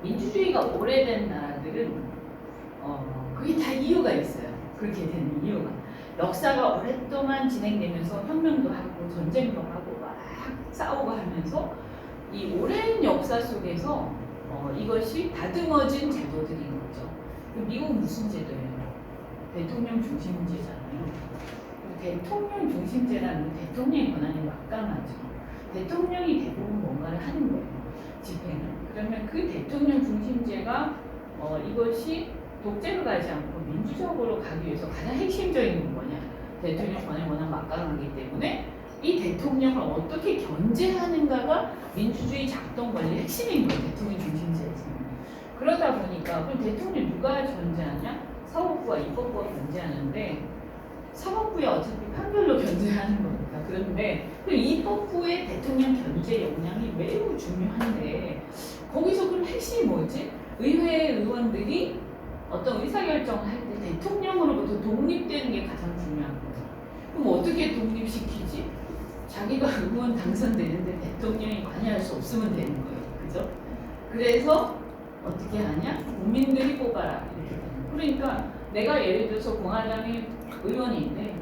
민주주의가 오래된 나라들은 그게 다 이유가 있어요. 그렇게 되는 이유가. 역사가 오랫동안 진행되면서 혁명도 하고 전쟁도 하고 막 싸우고 하면서 이 오랜 역사 속에서 이것이 다듬어진 제도들인 거죠. 미국 무슨 제도예요? 대통령 중심제잖아요. 대통령 중심제라는 대통령의 권한이 막강하죠. 대통령이 대부분 뭔가를 하는 거예요. 집행을. 그러면 그 대통령 중심제가 이것이 독재로 가지 않고 민주적으로 가기 위해서 가장 핵심적인 건 뭐냐? 대통령 권한이 워낙 막강하기 때문에 이 대통령을 어떻게 견제하는가가 민주주의 작동 관리의 핵심인 거예요. 대통령 중심제에서. 그러다 보니까 그럼 대통령 누가 견제하냐? 사법부와 입법부가 견제하는데 사법부야 어차피 판결로 견제하는 거니까. 그런데 그 입법부의 대통령 견제 역량이 매우 중요한데 거기서 그럼 핵심이 뭐지? 의회 의원들이 어떤 의사결정을 할 때 대통령으로부터 독립되는 게 가장 중요한 거죠. 그럼 어떻게 독립시키지? 자기가 의원 당선되는데 대통령이 관여할 수 없으면 되는 거예요. 그죠? 그래서 어떻게 하냐? 국민들이 뽑아라. 이렇게 되는 거예요. 그러니까 내가 예를 들어서 공화당의 의원인데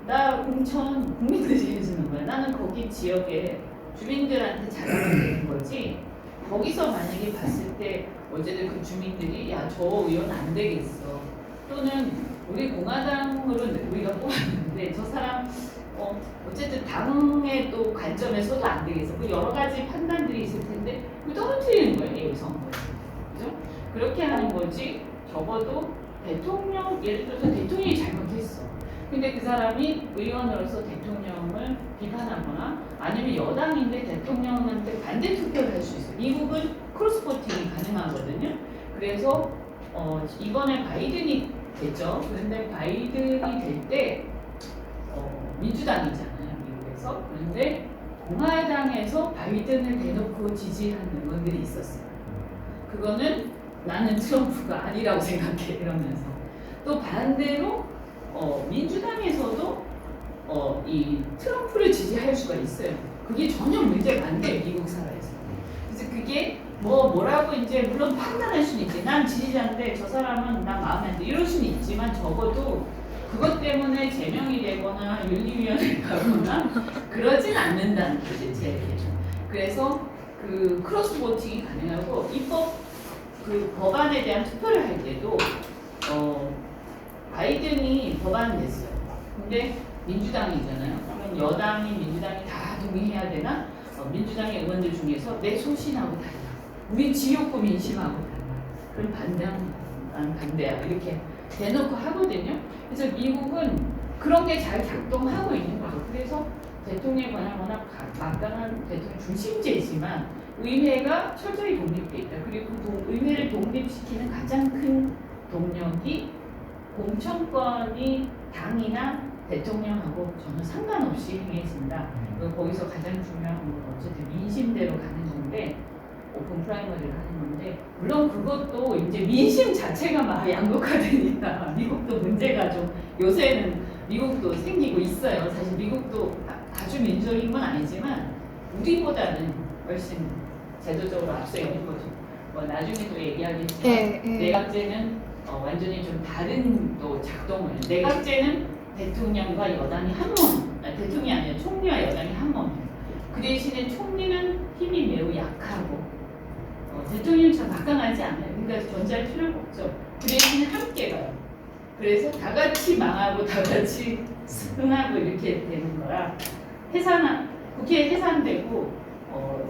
나 공천 국민들이 해주는 거야. 나는 거기 지역에 주민들한테 잘하면 되는 거지. 거기서 만약에 봤을 때 어쨌든 그 주민들이 야 저 의원 안 되겠어. 또는 우리 공화당으로 우리가 뽑았는데 저 사람 어쨌든 당의 또 관점에서도 안 되겠어. 그 여러 가지 판단들이 있을 텐데 그 떨어뜨리는 거예요. 예우 선거에. 그죠? 그렇게 하는 거지. 적어도 대통령 예를 들어서 대통령이 잘못했어. 근데 그 사람이 의원으로서 대통령을 비판하거나 아니면 여당인데 대통령한테 반대 투표를 할 수 있어요. 미국은 크로스보팅이 가능하거든요. 그래서 이번에 바이든이 됐죠. 그런데 바이든이 될 때 민주당이잖아요. 미국에서. 그런데 공화당에서 바이든을 대놓고 지지하는 의원들이 있었어요. 그거는 나는 트럼프가 아니라고 생각해 이러면서. 또 반대로 민주당에서도 이 트럼프를 지지할 수가 있어요. 그게 전혀 문제가 안 돼요. 미국 사회에서. 그래서 그게 뭐라고 이제 물론 판단할 수는 있지. 난 지지자인데 저 사람은 나 마음에 안 돼. 이럴 수는 있지만 적어도 그것 때문에 제명이 되거나 윤리위원회에 가거나 그러진 않는다는 거지. 제 그래서 그 크로스 보팅이 가능하고 입법 그 법안에 대한 투표를 할 때도 바이든이 법안을 냈어요. 근데 민주당이잖아요. 그럼 여당이 민주당이 다 동의해야 되나? 민주당의 의원들 중에서 내 소신하고 달라. 우리 지역구 민심하고 달라. 그럼 난 반대야. 이렇게 대놓고 하거든요. 그래서 미국은 그런 게 잘 작동하고 있는 거죠. 그래서 대통령에 관한 워낙 막강한 대통령 중심제지만 의회가 철저히 독립돼 있다. 그리고 의회를 독립시키는 가장 큰 동력이 공천권이 당이나 대통령하고 전혀 상관없이 행해진다. 거기서 가장 중요한 건 어쨌든 민심대로 가는 건데 오픈 프라이머리를 하는 건데 물론 그것도 이제 민심 자체가 막 양극화되니까 미국도 문제가 좀 요새는 미국도 생기고 있어요. 사실 미국도 아주 민주적인 건 아니지만 우리보다는 훨씬 제도적으로 앞서 있는 거죠. 나중에 또 얘기하겠지만 내각제는 완전히 좀 다른 또 작동을 내각제는 대통령과 여당이 한 몸, 대통령이 아니라 총리와 여당이 한 몸이에요. 그 대신에 총리는 힘이 매우 약하고 대통령처럼 막강하지 않아요. 그러니까 견제할 필요가 없죠. 그 대신에 함께 가요. 그래서 다 같이 망하고 다 같이 승하고 이렇게 되는 거라 국회 해산되고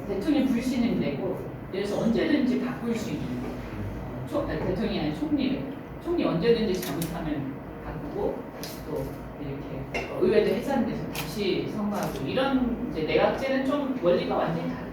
대통령 불신임되고 그래서 언제든지 바꿀 수 있는 대통령이 아니라 총리 언제든지 잘못하면 바꾸고 다시 또 이렇게 의회도 해산돼서 다시 선거하고 이런 이제 내각제는 좀 원리가 완전히 다르죠.